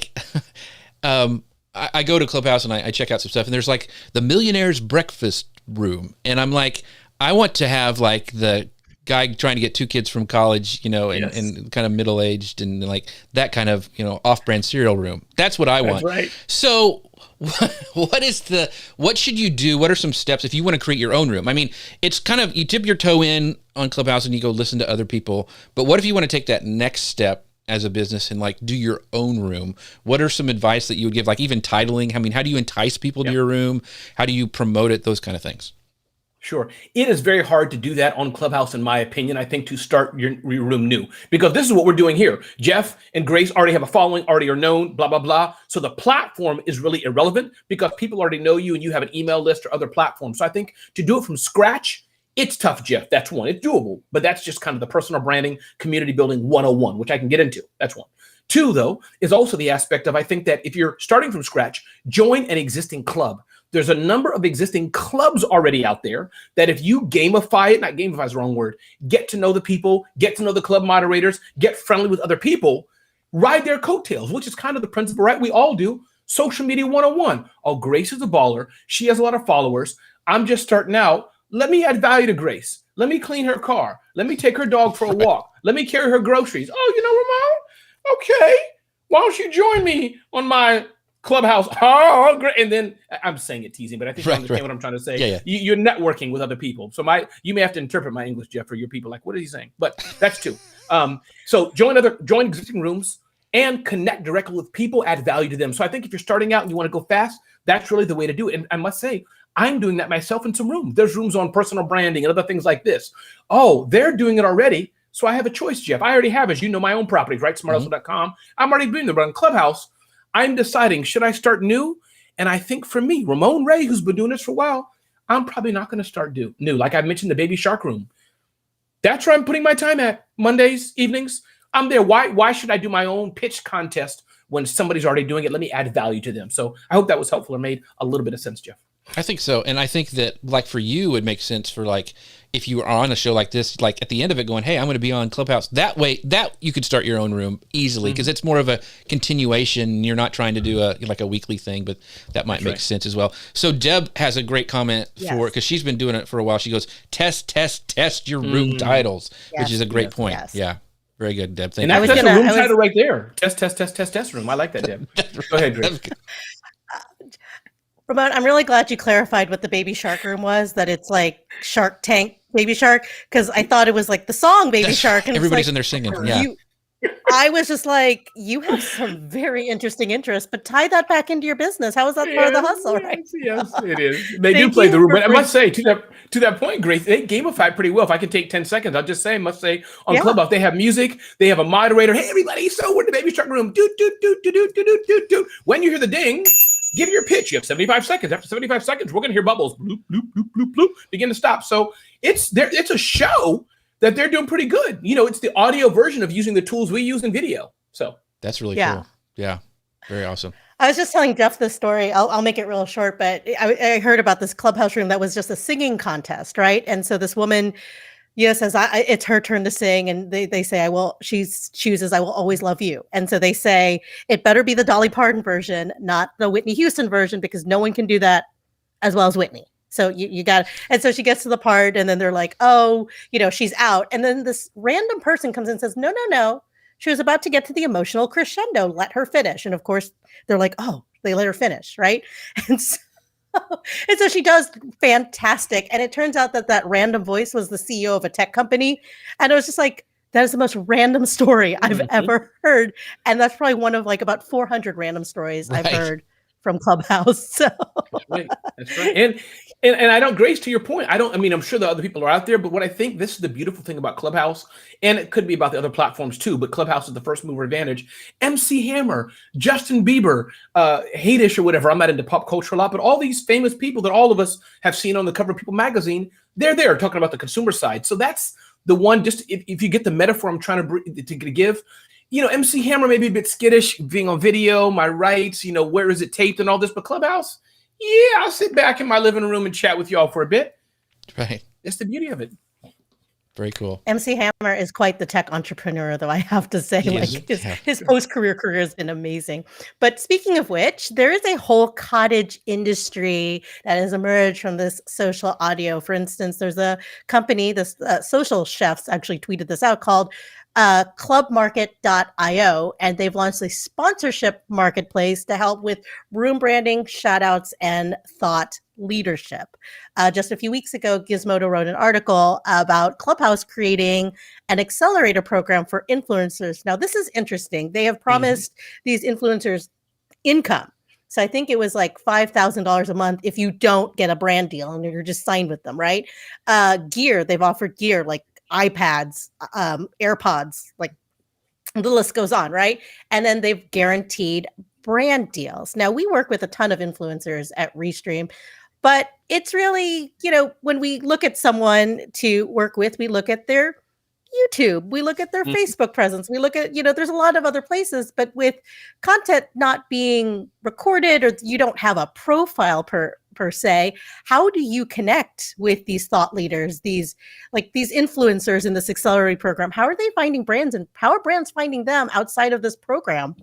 go to Clubhouse and I check out some stuff, and there's like the millionaire's breakfast room. And I'm like, I want to have like the guy trying to get 2 kids from college, and kind of middle-aged and like that kind of, off-brand cereal room. That's what I want. That's right. So what should you do? What are some steps if you want to create your own room? I mean, it's kind of, you dip your toe in on Clubhouse and you go listen to other people. But what if you want to take that next step as a business and like do your own room? What are some advice that you would give? Like even titling, I mean, how do you entice people to your room? How do you promote it? Those kind of things. Sure. It is very hard to do that on Clubhouse, in my opinion, I think, to start your room new, because this is what we're doing here. Jeff and Grace already have a following, already are known, blah, blah, blah. So the platform is really irrelevant because people already know you and you have an email list or other platforms. So I think to do it from scratch, it's tough, Jeff. That's 1. It's doable, but that's just kind of the personal branding, community building 101, which I can get into. That's 1. 2, though, is also the aspect of, I think that if you're starting from scratch, join an existing club. There's a number of existing clubs already out there that if you gamify it, not gamify is the wrong word, get to know the people, get to know the club moderators, get friendly with other people, ride their coattails, which is kind of the principle, right? We all do. Social media 101. Oh, Grace is a baller. She has a lot of followers. I'm just starting out. Let me add value to Grace. Let me clean her car. Let me take her dog for a walk. Let me carry her groceries. Oh, Ramon? Okay. Why don't you join me on my Clubhouse? Oh, great. And then I'm saying it teasing, but I think you understand what I'm trying to say. Yeah. You're networking with other people. So you may have to interpret my English, Jeff, for your people. Like, what is he saying? But that's 2. So join existing rooms and connect directly with people, add value to them. So I think if you're starting out and you want to go fast, that's really the way to do it. And I must say, I'm doing that myself in some rooms. There's rooms on personal branding and other things like this. Oh, they're doing it already. So I have a choice, Jeff. I already have, as you know, my own properties, right? smarthustle.com. I'm already doing them. But on Clubhouse, I'm deciding, should I start new? And I think for me, Raymond Ray, who's been doing this for a while, I'm probably not going to start new. Like I mentioned, the Baby Shark room. That's where I'm putting my time at. Mondays, evenings, I'm there. Why should I do my own pitch contest when somebody's already doing it? Let me add value to them. So I hope that was helpful or made a little bit of sense, Jeff. I think so. And I think that like for you, it makes sense for like, if you are on a show like this, like at the end of it going, hey, I'm going to be on Clubhouse. That way that you could start your own room easily because it's more of a continuation. You're not trying to do a weekly thing, but that might make sense as well. So Deb has a great comment for it because she's been doing it for a while. She goes, test your room titles, which is a great point. Yes. Yeah. Very good, Deb. Thank you. And that's a room title right there. Test room. I like that, Deb. Go ahead, Grace. Ramon, I'm really glad you clarified what the Baby Shark room was, that it's like Shark Tank Baby Shark, because I thought it was like the song Baby Shark. And everybody's in there singing. Yeah. I was just like, you have some very interesting interests, but tie that back into your business. How is that part of the hustle, right? Yes, it is. They do Thank play the you rule, for but I must say to that point, Grace, they gamify pretty well. If I can take 10 seconds, I'll just say, I must say, on Yeah. Clubhouse, they have music, they have a moderator. Hey, everybody, so we're in the baby shark room. Do, do, do, do, do, do, do, do, do. When you hear the ding, give your pitch. You have 75 seconds. After 75 seconds, we're going to hear bubbles. Bloop, bloop, bloop, bloop, bloop. Begin to stop. So it's a show that they're doing pretty good. You know, it's the audio version of using the tools we use in video. So that's really cool. Yeah, very awesome. I was just telling Jeff this story. I'll make it real short, but I heard about this Clubhouse room that was just a singing contest, right? And so this woman, says it's her turn to sing, and they say, she chooses "I Will Always Love You," and so they say it better be the Dolly Parton version, not the Whitney Houston version, because no one can do that as well as Whitney. So you got, and so she gets to the part, and then they're like, oh, she's out, and then this random person comes in and says, no. She was about to get to the emotional crescendo. Let her finish. And of course, they're like, oh, they let her finish, right? And so she does fantastic. And it turns out that random voice was the CEO of a tech company. And it was just like, that is the most random story I've ever heard. And that's probably one of like about 400 random stories I've heard from Clubhouse. So That's right. And I don't, Grace, to your point, I'm sure the other people are out there, but what I think this is the beautiful thing about Clubhouse, and it could be about the other platforms too, but Clubhouse is the first mover advantage. MC Hammer, Justin Bieber, Hadish or whatever. I'm not into pop culture a lot, but all these famous people that all of us have seen on the cover of People magazine, they're there talking about the consumer side. So that's the one, just if you get the metaphor I'm trying to give, MC Hammer may be a bit skittish being on video, my rights, where is it taped and all this, but Clubhouse, yeah, I'll sit back in my living room and chat with y'all for a bit. Right. That's the beauty of it. Very cool. MC Hammer is quite the tech entrepreneur, though, I have to say. His post-career has been amazing. But speaking of which, there is a whole cottage industry that has emerged from this social audio. For instance, there's a company, this Social Chefs actually tweeted this out, called clubmarket.io, and they've launched a sponsorship marketplace to help with room branding, shout outs, and thought leadership. Just a few weeks ago, Gizmodo wrote an article about Clubhouse creating an accelerator program for influencers. Now, this is interesting. They have promised these influencers income. So I think it was like $5,000 a month if you don't get a brand deal and you're just signed with them, right? Gear, they've offered gear like iPads, AirPods, like the list goes on, right? And then they've guaranteed brand deals. Now, we work with a ton of influencers at Restream, but it's really, when we look at someone to work with, we look at their YouTube, we look at their Facebook presence, we look at, there's a lot of other places, but with content not being recorded or you don't have a profile per se, how do you connect with these thought leaders, these influencers in this accelerator program? How are they finding brands, and how are brands finding them outside of this program?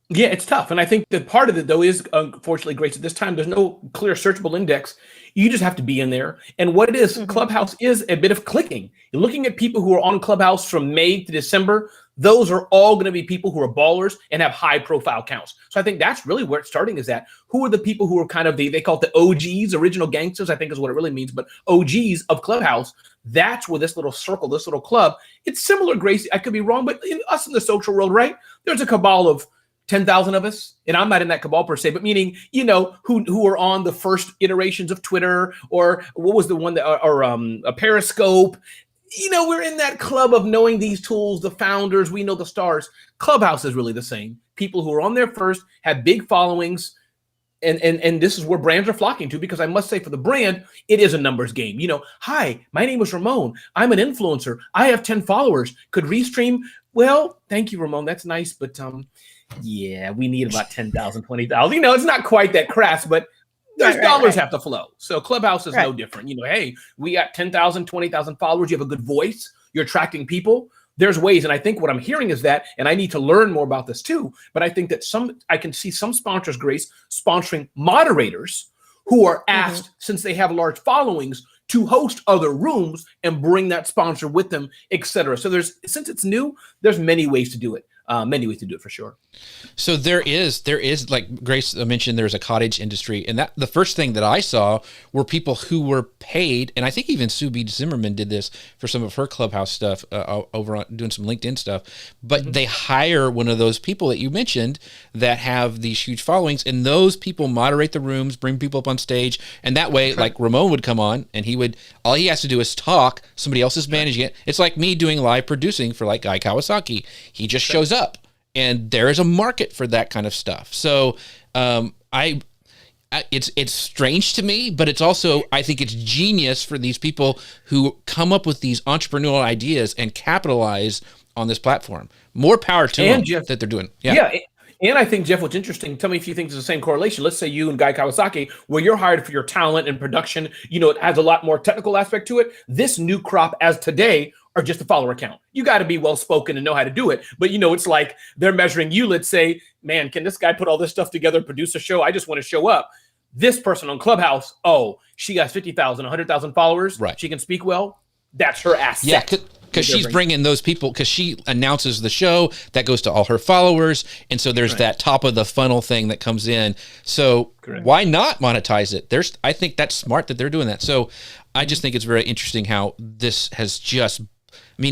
Yeah, it's tough. And I think that part of it, though, is unfortunately, Grace, at this time, there's no clear searchable index. You just have to be in there. And what it is, Clubhouse is a bit of clicking. You're looking at people who are on Clubhouse from May to December. Those are all going to be people who are ballers and have high profile counts. So I think that's really where it's starting, is that who are the people who are kind of they call it the OGs, original gangsters, I think is what it really means, but OGs of Clubhouse. That's where this little circle, this little club, it's similar, Grace. I could be wrong, but in the social world, right? There's a cabal of 10,000 of us, and I'm not in that cabal per se, but meaning, who are on the first iterations of Twitter, or what was the one that, or a Periscope. We're in that club of knowing these tools, the founders, we know the stars. Clubhouse is really the same. People who are on there first, have big followings, and this is where brands are flocking to, because I must say, for the brand, it is a numbers game. Hi, my name is Ramon. I'm an influencer. I have 10 followers. Could Restream? Well, thank you, Ramon. That's nice, but yeah, we need about 10,000, 20,000. It's not quite that crass, but there's dollars have to flow. So Clubhouse is no different. Hey, we got 10,000, 20,000 followers. You have a good voice. You're attracting people. There's ways. And I think what I'm hearing is that, and I need to learn more about this too, but I think that I can see some sponsors, Grace, sponsoring moderators who are asked, since they have large followings, to host other rooms and bring that sponsor with them, etc. So since it's new, there's many ways to do it. many ways to do it for sure. So there is like Grace mentioned, there's a cottage industry, and that the first thing that I saw were people who were paid, and I think even Sue B. Zimmerman did this for some of her Clubhouse stuff over on doing some LinkedIn stuff, but they hire one of those people that you mentioned that have these huge followings, and those people moderate the rooms, bring people up on stage, and that way, like Ramon would come on, and all he has to do is talk, somebody else is managing it. It's like me doing live producing for like Guy Kawasaki. He just shows up. And there is a market for that kind of stuff. So it's strange to me, but it's also, I think it's genius for these people who come up with these entrepreneurial ideas and capitalize on this platform. More power to them, Jeff, that they're doing. Yeah. And I think, Jeff, what's interesting, tell me if you think there's the same correlation. Let's say you and Guy Kawasaki, where you're hired for your talent and production, it has a lot more technical aspect to it. This new crop as today are just a follower account. You got to be well-spoken and know how to do it. But, it's like they're measuring you. Let's say, man, can this guy put all this stuff together, produce a show? I just want to show up. This person on Clubhouse, she got 50,000, 100,000 followers. Right. She can speak well. That's her asset. Yeah, because she's bringing those people, because she announces the show that goes to all her followers. And so there's that top of the funnel thing that comes in. So why not monetize it? I think that's smart that they're doing that. So I just think it's very interesting how this has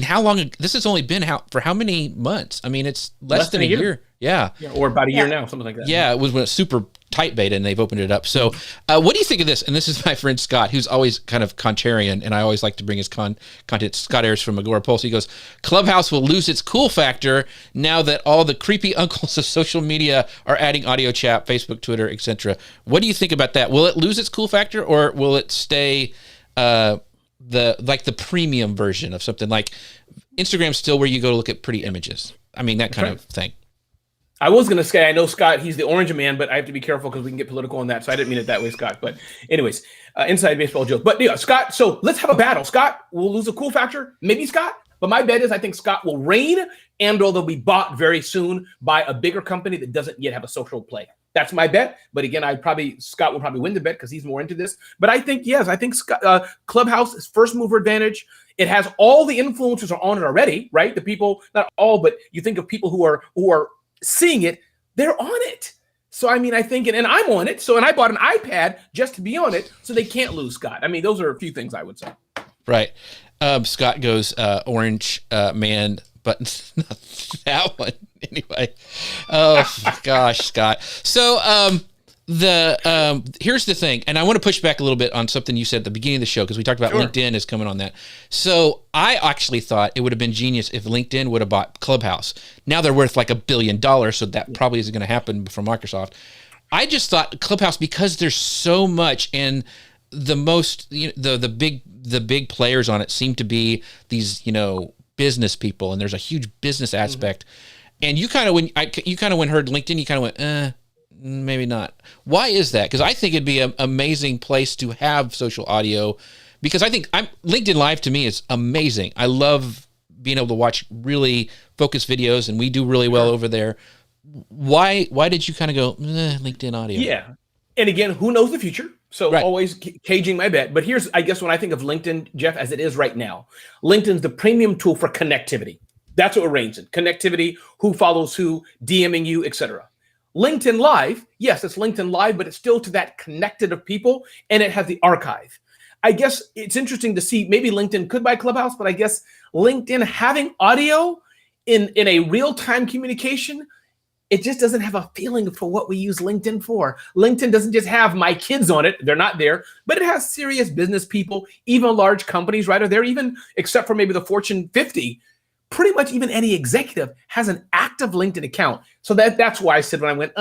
how long? This has only been for how many months? It's less than a year. Yeah. Or about a year now, something like that. Yeah, it was when it's super tight beta and they've opened it up. So what do you think of this? And this is my friend Scott, who's always kind of contrarian, and I always like to bring his content. Scott Ayers from Agora Pulse. He goes, Clubhouse will lose its cool factor now that all the creepy uncles of social media are adding audio chat, Facebook, Twitter, etc. What do you think about that? Will it lose its cool factor, or will it stay the premium version of something like Instagram's still where you go to look at pretty images? That kind of thing. I was going to say, I know Scott, he's the orange man, but I have to be careful because we can get political on that. So I didn't mean it that way, Scott. But anyways, inside baseball joke. But yeah, Scott, so let's have a battle. Scott will lose a cool factor. Maybe Scott. But my bet is I think Scott will reign, and they'll be bought very soon by a bigger company that doesn't yet have a social play. That's my bet. But again, Scott will probably win the bet because he's more into this. But I think, yes, Scott, Clubhouse is first mover advantage. It has all the influencers are on it already, right? The people, not all, but you think of people who are seeing it, they're on it. So, I think, and I'm on it. So, and I bought an iPad just to be on it. So they can't lose Scott. Those are a few things I would say. Right. Scott goes orange man, but not that one anyway. Oh gosh, Scott. So here's the thing, and I want to push back a little bit on something you said at the beginning of the show, because we talked about LinkedIn is coming on that. So I actually thought it would have been genius if LinkedIn would have bought Clubhouse. Now they're worth like $1 billion, so that probably isn't going to happen from Microsoft. I just thought Clubhouse, because there's so much, and the most the big players on it seem to be these business people, and there's a huge business aspect. And you kind of when heard LinkedIn, you kind of went, maybe not. Why is that? Because I think it'd be an amazing place to have social audio, because I think LinkedIn Live to me is amazing. I love being able to watch really focused videos, and we do really well over there. Why did you kind of go LinkedIn audio? Yeah. And again, who knows the future? So always caging my bet. But here's, I guess, when I think of LinkedIn, Jeff, as it is right now, LinkedIn's the premium tool for connectivity. That's what it reigns in. Connectivity, who follows who, DMing you, etc. LinkedIn Live, yes, it's LinkedIn Live, but it's still to that connected of people, and it has the archive. I guess it's interesting to see, maybe LinkedIn could buy Clubhouse, but I guess LinkedIn having audio in a real-time communication, it just doesn't have a feeling for what we use LinkedIn for. LinkedIn doesn't just have my kids on it. They're not there, but it has serious business people, even large companies, right? Are there even, except for maybe the Fortune 50, pretty much even any executive has an active LinkedIn account. So that's why I said when I went,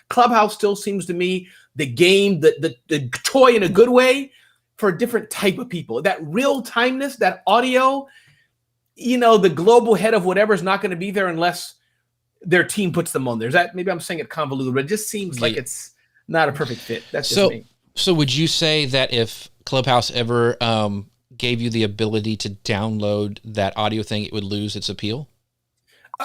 Clubhouse still seems to me the game, the toy in a good way for a different type of people. That real timeness, that audio, the global head of whatever is not going to be there unless their team puts them on there. Is that, maybe I'm saying it convoluted, but it just seems like it's not a perfect fit. That's just me. So would you say that if Clubhouse ever gave you the ability to download that audio thing, it would lose its appeal?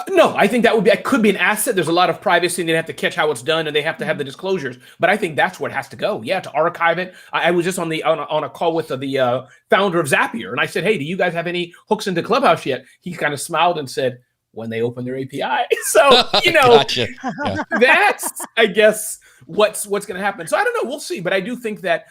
No, I think that could be an asset. There's a lot of privacy, and they have to catch how it's done, and they have to have the disclosures. But I think that's where it has to go. Yeah, to archive it. I was just on a call with the founder of Zapier, and I said, "Hey, do you guys have any hooks into Clubhouse yet?" He kind of smiled and said, when they open their API. So, Gotcha. Yeah. that's, I guess, what's going to happen. So I don't know. We'll see. But I do think that,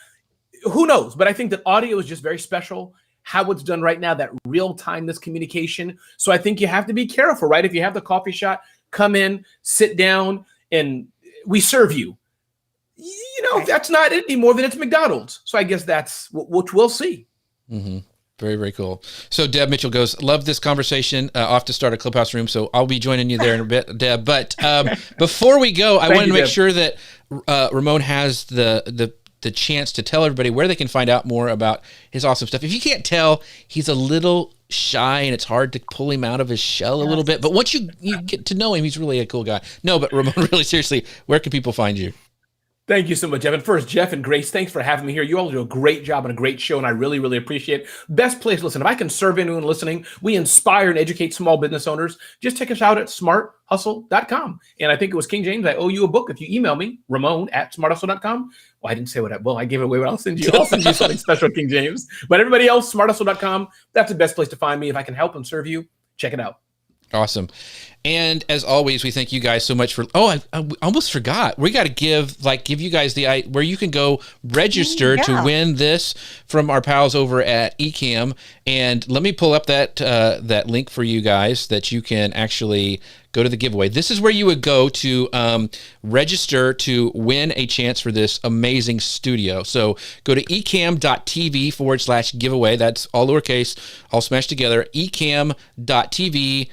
who knows? But I think that audio is just very special. How it's done right now, that real time, this communication. So I think you have to be careful, right? If you have the coffee shop, come in, sit down, and we serve you. Right. That's not it any more than it's McDonald's. So I guess that's what we'll see. Mm-hmm. Very, very cool. So Deb Mitchell goes, love this conversation. Off to start a Clubhouse room. So I'll be joining you there in a bit, Deb. But before we go, I wanted to make sure that Ramon has the chance to tell everybody where they can find out more about his awesome stuff. If you can't tell, he's a little shy and it's hard to pull him out of his shell a little bit. But once you get to know him, he's really a cool guy. No, but Ramon, really seriously, where can people find you? Thank you so much, Evan. First, Jeff and Grace, thanks for having me here. You all do a great job and a great show, and I really, really appreciate it. Best place, listen, if I can serve anyone listening, we inspire and educate small business owners. Just check us out at smarthustle.com. And I think it was King James, I owe you a book. If you email me, Ramon@smarthustle.com. Well, I didn't say I gave it away, but I'll send you something special, King James. But everybody else, smarthustle.com. That's the best place to find me. If I can help and serve you, check it out. Awesome. And as always, we thank you guys so much for, I almost forgot. We got to give you guys where you can go register to win this from our pals over at Ecamm. And let me pull up that link for you guys that you can actually go to the giveaway. This is where you would go to register to win a chance for this amazing studio. So go to ecamm.tv/giveaway. That's all lowercase, all smashed together. ecamm.tv/giveaway.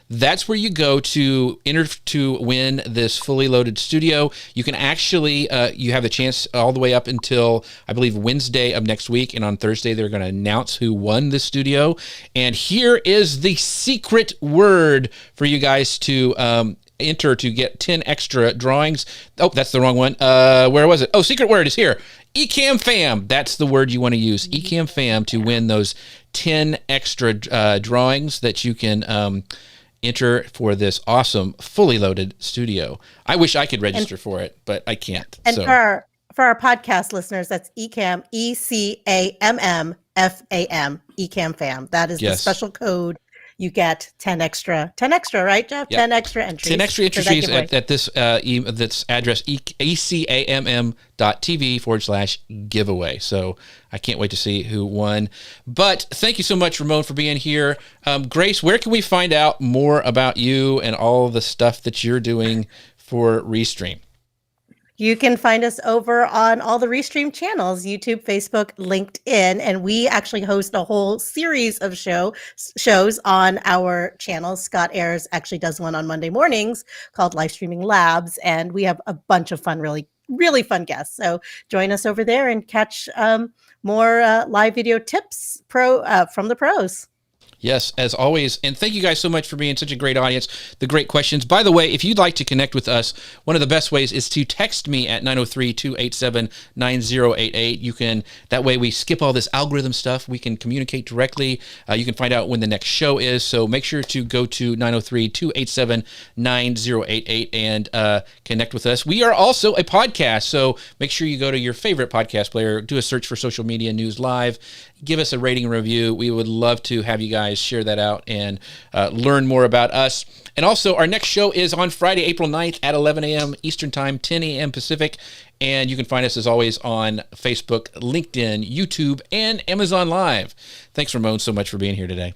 That's where you go to enter to win this fully loaded studio. You can actually, you have a chance all the way up until, I believe, Wednesday of next week. And on Thursday, they're going to announce who won the studio. And here is the secret word for you guys to enter to get 10 extra drawings. Oh, that's the wrong one. Where was it? Oh, secret word is here. Ecamm Fam. That's the word you want to use. Ecamm Fam to win those 10 extra drawings that you can enter for this awesome fully loaded studio. I wish I could register for it, but I can't. And for our podcast listeners, that's Ecamm, ECAMM FAM, Ecamm Fam. That is the special code. You get 10 extra, right, Jeff? Yep. 10 extra entries. 10 extra entries at this this address, ecamm.tv/giveaway. So I can't wait to see who won. But thank you so much, Ramon, for being here. Grace, where can we find out more about you and all the stuff that you're doing for Restream? You can find us over on all the Restream channels, YouTube, Facebook, LinkedIn, and we actually host a whole series of shows on our channels. Scott Ayers actually does one on Monday mornings called Live Streaming Labs, and we have a bunch of fun, really, really fun guests. So join us over there and catch more live video tips from the pros. Yes, as always. And thank you guys so much for being such a great audience, the great questions. By the way, if you'd like to connect with us, one of the best ways is to text me at 903-287-9088. You can, that way we skip all this algorithm stuff. We can communicate directly. You can find out when the next show is. So make sure to go to 903-287-9088 and connect with us. We are also a podcast. So make sure you go to your favorite podcast player, do a search for Social Media News Live, give us a rating and review. We would love to have you guys share that out and learn more about us. And also, our next show is on Friday, April 9th at 11 a.m. Eastern Time, 10 a.m. Pacific. And you can find us, as always, on Facebook, LinkedIn, YouTube, and Amazon Live. Thanks, Ramon, so much for being here today.